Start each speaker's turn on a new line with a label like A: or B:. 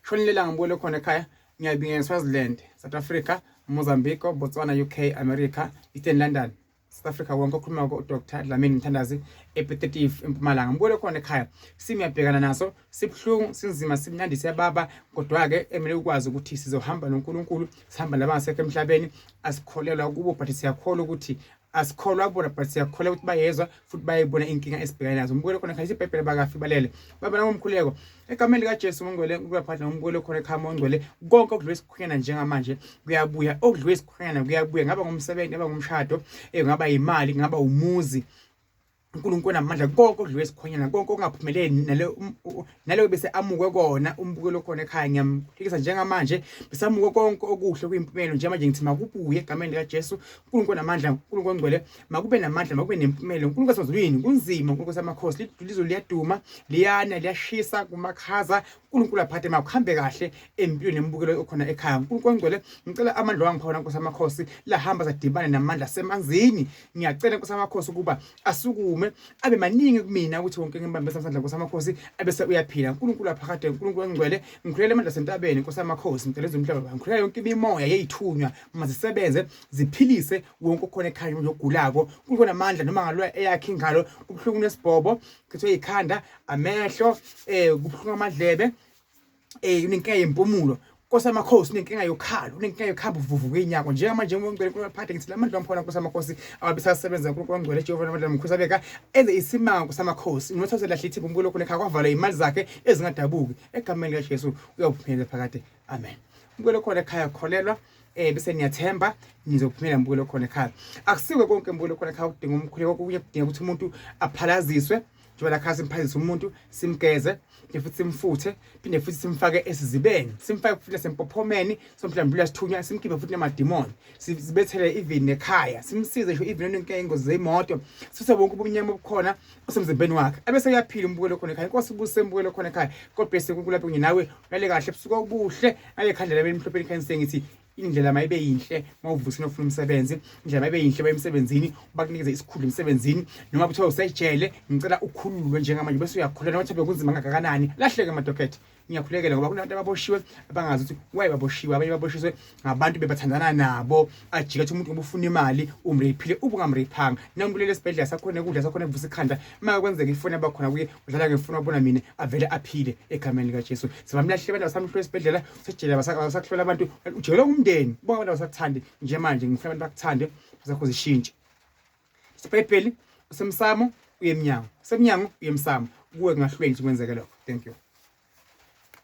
A: shonilela ngibuyele khona ekhaya ngiyabinga Swaziland, South Africa, Mozambique, Botswana, UK, America, Eastern London, South Africa wonke okhuluma Dr. Dlamini Mthandazi epetitive eMpumalanga. Ngibuyele khona ekhaya simiyabhekana naso sibhlungu sinzima simnandi siyababa kodwa ke emele ukwazi ukuthi sizohamba noNkulunkulu sihamba labangasekho emhlabeni asikholelwa kubo but siyakholwa ukuthi asikholwa kubona but siyakholwa ukuthi bayezwa futhi bayibona inkinga esibhekana nazo. Ngibuyele khona ekhaya iBhayibheli bakafi balele baba ngomkhuleko egameni likaJesu ngongcwele ukuyaphatha ngibuyele khona ekhaya ngongcwele konke okudlule Skhonyane njengamanje kuyabuya okudlule Skhonyane kuyabuya ngaba ngumsebenzi ngaba ngumshado ngaba imali ngaba umuzi uNkulunkulu amandla konke okudlule Skhonyane konke okungaphumeleli nalo bese amukwe kona umbukelo khona ekhaya ngiyamphikisa njengamanje besamuke konke okuhle kuyimpumelo njengamanje ngithi makubuye egameni likaJesu uNkulunkulu amandla uNkulunkulu ongcwele makube namandla makube nempumelo uNkulunkulu wasezulwini kunzima uNkulunkulu samakhosi lidlulizo liyaduma liyana liyashisa kumakhaza uNkulunkulu aphathe makuhambe kahle empilweni nembukelo okhona ekhaya uNkulunkulu ongcwele ngicela amandla wangiphawula Nkosi amakhosi lahamba sadibana namandla semanzini ngiyacela Nkosi amakhosi ukuba asukume abe maningi kumina ukuthi wonke ngibambe samandla Nkosi amakhosi abese uyaphila uNkulunkulu aphakade uNkulunkulu ongcwele ngikhulele amandla sentabeni Nkosi amakhosi ngicela umhlaba ngikhulele yonke imimoya yeyithunywa mazisebenze ziphilise wonke okhona ekhaya nogulako uNkulunkulu amandla noma ngalwa eyakhe ingalo kubhlungu nesibhobo khethwe ikhanda amehlo kubhlungu amadlebe unenkinga yempumulo Nkosi amakhosi unenkinga yokhalo unenkinga yokhamba uvuvu kwenyako njengamanje ngicela ukuphatha ngithi lamandla amphona Nkosi amakhosi ababesasebenza uNkulunkulu ongcwele Jehova namandla mkhusabeka enze isimanga Nkosi amakhosi nothathe lahle ithi umbulo khona ekhaya kwavala imali zakhe ezingadabuki egameni likaJesu uyawuphumela phakade amen. Umbulo khona ekhaya kholelwa bese niyathemba nizophumela mbukelo khona ekhaya akusikwe konke mbukelo khona ekhaya udinga umkhuleko kunye kudinga ukuthi umuntu aphalaziswe njengoba khasi simphazisa umuntu simgeze futhi simfuthe phinde futhi simfake esizibeni simfake futhi sempophomeni somhlambula sithunya simkhiphe futhi namademoni sibethele even nekhaya simsize nje even nenkingo zeimoto sithe bonke ubunyama obukhona osemzimbeni wakhe ebese uyaphila umbukelo khona ekhaya Nkosi ubuse umbukelo khona ekhaya God bless uNkulunkulu lapho kunye nawe lale kahle busuka ubuhle ngale khandlela belimhlophe likhanise ngithi indlela mayibe yinhle mawuvusa nofuna umsebenzi indlela mayibe yinhle bayemsebenzini bakunikeze isikhulu emsebenzini noma kuthiwa usejele ngicela ukhululwe njengamanje bese uyakholelwa ukuthi bekunzima kangakanani lahleke madokhethi ngiyakhulekela ngoba kunabantu ababoshiwe abangazi ukuthi why baboshiwe abanye baboshiswe ngabantu bebathandana nabo ajika ukuthi umuntu ubufuna imali umrephile ubungamrephanga nambulele esibhedlela sakhona ukudla sakhona evusa ikhanda maka kwenzeka ifoni abakhona kuye udlala ngefuna ubona mina avele aphile egameni likaJesu sibamlahle abantu basamhlola esibhedlela sejele basakhohlola abantu ujele umndeni bonke abantu basakuthande nje manje ngifuna abantu bakuthande basakho zishintshe iBhayibheli usemsamo uyemnyango semnyango uyemsamo kuwe ngahlwengi kwenzeke lokho. Thank you.